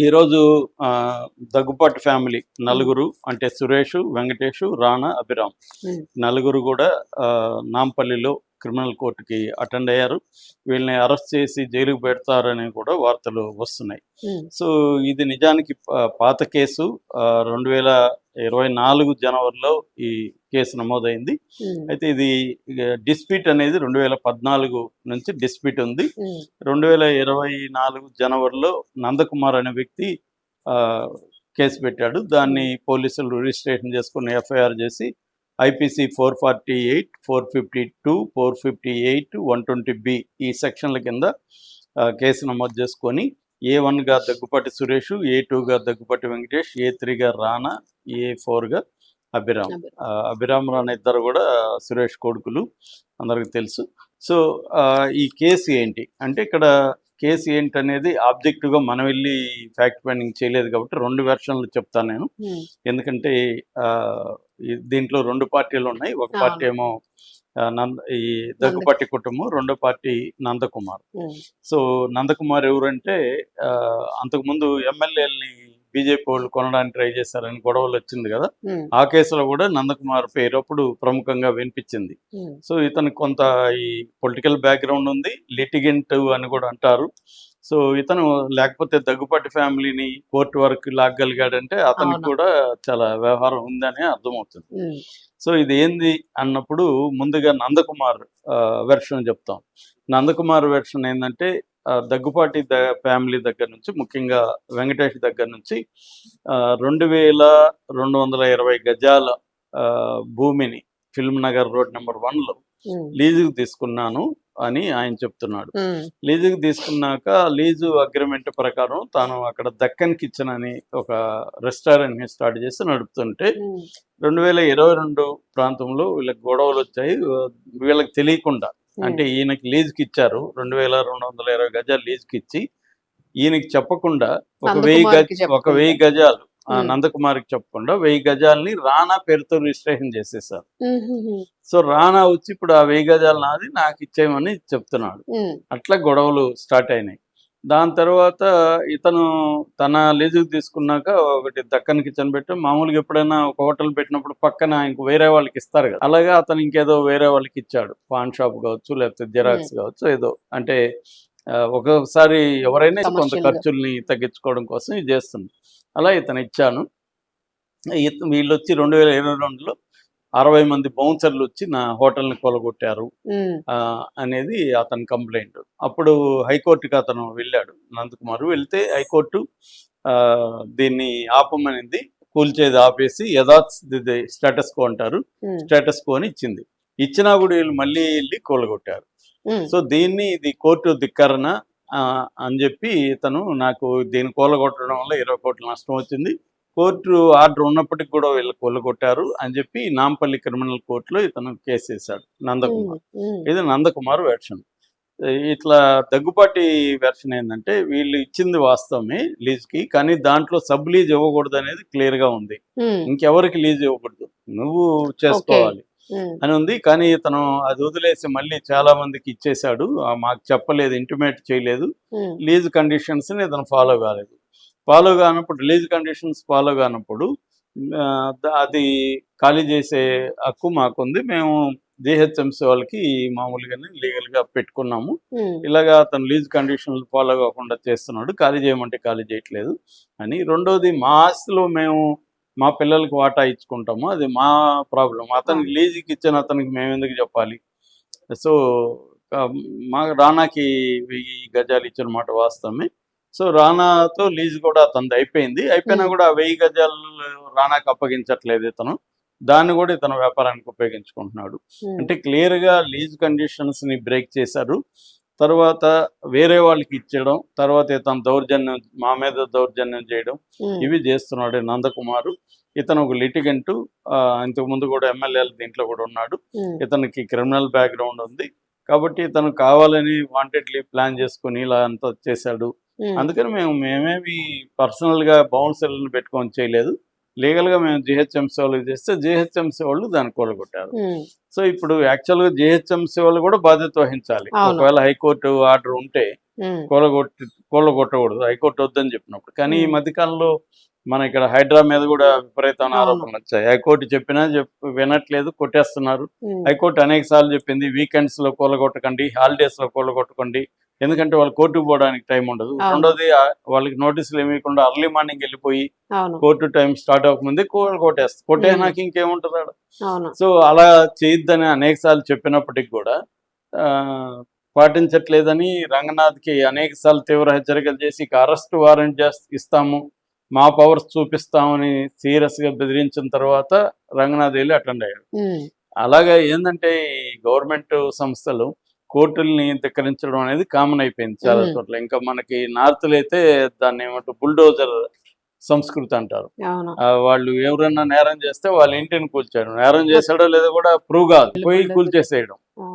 ఈరోజు దగ్గుపాటి ఫ్యామిలీ హ్మ్. నలుగురు అంటే సురేషు, వెంకటేషు, రానా, అభిరామ్ హ్మ్. నలుగురు కూడా నాంపల్లిలో క్రిమినల్ కోర్టుకి అటెండ్ అయ్యారు. వీళ్ళని అరెస్ట్ చేసి జైలుకి పెడతారని కూడా వార్తలు వస్తున్నాయి. హ్మ్. సో ఇది నిజానికి పాత కేసు. 2024 జనవరిలో ఈ కేసు నమోదైంది. హ్మ్. అయితే ఇది డిస్ప్యూట్ అనేది 2014 నుంచి డిస్ప్యూట్ ఉంది. హ్మ్. 2024 జనవరిలో నందకుమార్ అనే వ్యక్తి కేసు పెట్టాడు. దాన్ని పోలీసులు రిజిస్ట్రేషన్ చేసుకుని ఎఫ్ఐఆర్ చేసి ఐపీసీ 448, 452, 458, 120B ఈ సెక్షన్ల కింద కేసు నమోదు చేసుకొని A1గా దగ్గుపాటి సురేష్, A2గా దగ్గుపాటి వెంకటేష్, A3గా రానా, A4గా అభిరామ్. అభిరామ్ రానా ఇద్దరు కూడా సురేష్ కొడుకులు, అందరికి తెలుసు. సో ఈ కేసు ఏంటి అంటే, ఇక్కడ కేసు ఏంటనేది ఆబ్జెక్టివ్గా మనం వెళ్ళి ఫ్యాక్ట్ ఫైండింగ్ చేయలేదు కాబట్టి 2 వెర్షన్లు చెప్తాను నేను. ఎందుకంటే దీంట్లో 2 పార్టీలు ఉన్నాయి. ఒక పార్టీ ఏమో ఈ దగ్గుపాటి కుటుంబం, రెండో పార్టీ నందకుమార్. సో నందకుమార్ ఎవరంటే అంతకుముందు ఎమ్మెల్యేలని బీజేపీ వాళ్ళు కొనడానికి ట్రై చేశారని గొడవలు వచ్చింది కదా, ఆ కేసులో కూడా నందకుమార్ పేరు అప్పుడు ప్రముఖంగా వినిపించింది. సో ఇతనికి కొంత ఈ పొలిటికల్ బ్యాక్గ్రౌండ్ ఉంది, లిటిగెంట్ అని కూడా అంటారు. సో ఇతను లేకపోతే దగ్గుపాటి ఫ్యామిలీని కోర్టు వరకు లాగగలిగాడంటే అతనికి కూడా చాలా వ్యవహారం ఉందని అర్థమవుతుంది. సో ఇది ఏంది అన్నప్పుడు ముందుగా నందకుమార్ వెర్షన్ చెప్తాం. నందకుమార్ వెర్షన్ ఏంటంటే, దగ్గుపాటి ఫ్యామిలీ దగ్గర నుంచి, ముఖ్యంగా వెంకటేష్ దగ్గర నుంచి 2220 గజాల భూమిని ఫిల్మ్ నగర్ రోడ్ నెంబర్ 1లో లీజుకు తీసుకున్నాను అని ఆయన చెప్తున్నాడు. లీజుకు తీసుకున్నాక లీజు అగ్రిమెంట్ ప్రకారం తాను అక్కడ దక్కన్ కిచెన్ అని ఒక రెస్టారెంట్ని స్టార్ట్ చేసి నడుపుతుంటే 2022 ప్రాంతంలో వీళ్ళకి గొడవలు వచ్చాయి. వీళ్ళకి తెలియకుండా, అంటే ఈయనకి లీజుకి ఇచ్చారు, 2220 గజాలు లీజుకి ఇచ్చి ఈయనకి చెప్పకుండా ఒక 1000 గజాలు నందకుమార్కి చెప్పకుండా 1000 గజాలని రానా పేరుతో రిజిస్ట్రేషన్ చేసేసారు. సో రానా వచ్చి ఇప్పుడు ఆ 1000 గజాలు నాది, నాకు ఇచ్చేయమని చెప్తున్నాడు. అట్లా గొడవలు స్టార్ట్ అయినాయి. దాని తర్వాత ఇతను తన లీజుకు తీసుకున్నాక ఒకటి దక్కన్ కిచెన్ పెట్టి, మామూలుగా ఎప్పుడైనా ఒక హోటల్ పెట్టినప్పుడు పక్కన ఇంక వేరే వాళ్ళకి ఇస్తారు కదా, అలాగే అతను ఇంకేదో వేరే వాళ్ళకి ఇచ్చాడు. పాన్ షాప్ కావచ్చు, లేకపోతే జిరాక్స్ కావచ్చు, ఏదో అంటే ఒక్కొక్కసారి ఎవరైనా కొంత ఖర్చుల్ని తగ్గించుకోవడం కోసం ఇది చేస్తుంది. అలా ఇతను ఇచ్చాను. వీళ్ళు వచ్చి 2022లో 60 మంది బౌన్సర్లు వచ్చి నా హోటల్ని కొలగొట్టారు అనేది అతని కంప్లైంట్. అప్పుడు హైకోర్టుకి అతను వెళ్ళాడు, నందకుమార్. వెళ్తే హైకోర్టు దీన్ని ఆపమనింది. కూల్చేది ఆపేసి యథాస్థితి స్టేటస్ కో అంటారు, స్టేటస్ కో అని ఇచ్చింది. ఇచ్చినా కూడా వీళ్ళు మళ్ళీ వెళ్ళి కూలగొట్టారు. సో ఇది కోర్టు ధిక్కరణ అని చెప్పి ఇతను, నాకు దీన్ని కూలగొట్టడం వల్ల 20 కోట్ల నష్టం వచ్చింది, కోర్టు ఆర్డర్ ఉన్నప్పటికీ కూడా వీళ్ళు కూలగొట్టారు అని చెప్పి నాంపల్లి క్రిమినల్ కోర్టులో ఇతను కేసు వేశాడు నందకుమార్. ఇది నందకుమార్ వెర్షన్. ఇట్లా దగ్గుపాటి వెర్షన్ ఏంటంటే, వీళ్ళు ఇచ్చింది వాస్తవమే లీజ్కి, కానీ దాంట్లో సబ్ లీజ్ ఇవ్వకూడదు అనేది క్లియర్గా ఉంది. ఇంకెవరికి లీజ్ ఇవ్వకూడదు, నువ్వు చేసుకోవాలి అని ఉంది. కానీ ఇతను అది వదిలేసి మళ్ళీ చాలా మందికి ఇచ్చేశాడు. మాకు చెప్పలేదు, ఇంటిమేట్ చేయలేదు, లీజ్ కండిషన్స్ని ఇతను ఫాలో కాలేదు. ఫాలో కానప్పుడు, లీజ్ కండిషన్స్ ఫాలో కానప్పుడు అది ఖాళీ చేసే హక్కు మాకుంది. మేము జిహెచ్ఎంసీ వాళ్ళకి మామూలుగానే లీగల్గా పెట్టుకున్నాము. ఇలాగా అతను లీజ్ కండిషన్లు ఫాలో కాకుండా చేస్తున్నాడు, ఖాళీ చేయమంటే ఖాళీ చేయట్లేదు అని. రెండోది, మా ఆస్తిలో మేము మా పిల్లలకి వాటా ఇచ్చుకుంటాము, అది మా ప్రాబ్లం. అతనికి లీజుకి ఇచ్చిన అతనికి మేము ఎందుకు చెప్పాలి? సో మా రానాకి 1000 గజాలు ఇచ్చిన మాట వాస్తవమే. సో రానాతో లీజు కూడా అతనిది అయిపోయినా కూడా 1000 గజాలు రానాకి అప్పగించట్లేదు ఇతను. దాన్ని కూడా ఇతను వ్యాపారానికి ఉపయోగించుకుంటున్నాడు. అంటే క్లియర్గా లీజ్ కండిషన్స్ని బ్రేక్ చేశారు. తర్వాత వేరే వాళ్ళకి ఇచ్చడం, తర్వాత ఇతను దౌర్జన్యం, మా మీద దౌర్జన్యం చేయడం, ఇవి చేస్తున్నాడు నందకుమారు. ఇతను ఒక లిటిగెంట్, ఇంతకుముందు కూడా ఎమ్మెల్యేలు దీంట్లో కూడా ఉన్నాడు. ఇతనికి క్రిమినల్ బ్యాక్గ్రౌండ్ ఉంది కాబట్టి ఇతను కావాలని వాంటెడ్లీ ప్లాన్ చేసుకుని ఇలా అంతా చేశాడు. అందుకని మేమేమి పర్సనల్గా బౌన్సర్లను పెట్టుకొని చేయలేదు, లీగల్గా మేము జిహెచ్ఎంసీ వాళ్ళకి చేస్తే జిహెచ్ఎంసీ వాళ్ళు దాన్ని కూలగొట్టారు. సో ఇప్పుడు యాక్చువల్గా జిహెచ్ఎంసీ వాళ్ళు కూడా బాధ్యత వహించాలి. ఒకవేళ హైకోర్టు ఆర్డర్ ఉంటే కూలగొట్టకూడదు, హైకోర్టు వద్దని చెప్పినప్పుడు. కానీ ఈ మధ్యకాలంలో మన ఇక్కడ హైడ్రా మీద కూడా విపరీతమైన ఆరోపణలు వచ్చాయి. హైకోర్టు చెప్పినా వినట్లేదు, కొట్టేస్తున్నారు. హైకోర్టు అనేక సార్లు చెప్పింది వీకెండ్స్ లో కూలగొట్టకండి, హాలిడేస్ లో కూలగొట్టకండి, ఎందుకంటే వాళ్ళు కోర్టుకు పోవడానికి టైం ఉండదు. రెండోది వాళ్ళకి నోటీసులు ఏమీయకుండా అర్లీ మార్నింగ్ వెళ్ళిపోయి కోర్టు టైం స్టార్ట్ అవ్వకముందే కొట్టే నాకు ఇంకేముంటుంది ఆడ. సో అలా చేయొద్దని అనేక సార్లు చెప్పినప్పటికి కూడా పాటించట్లేదని రంగనాథ్కి అనేక సార్లు తీవ్ర హెచ్చరికలు చేసి ఇక అరెస్ట్ వారెంట్ ఇస్తాము, మా పవర్స్ చూపిస్తామని సీరియస్ గా బెదిరించిన తర్వాత రంగనాథ్ వెళ్ళి అటెండ్ అయ్యాడు. అలాగే ఏంటంటే ఈ గవర్నమెంట్ సంస్థలు కోర్టుల్ని ధిక్కరించడం అనేది కామన్ అయిపోయింది చాలా చోట్ల. ఇంకా మనకి నార్త్లో అయితే దాన్ని ఏమంటారు బుల్డోజర్ సంస్కృతి అంటారు. వాళ్ళు ఎవరైనా నేరం చేస్తే వాళ్ళ ఇంటిని కూల్చాడు, నేరం చేశాడో లేదో కూడా ప్రూవ్ కాదు, పోయి కూల్చేసేయడం.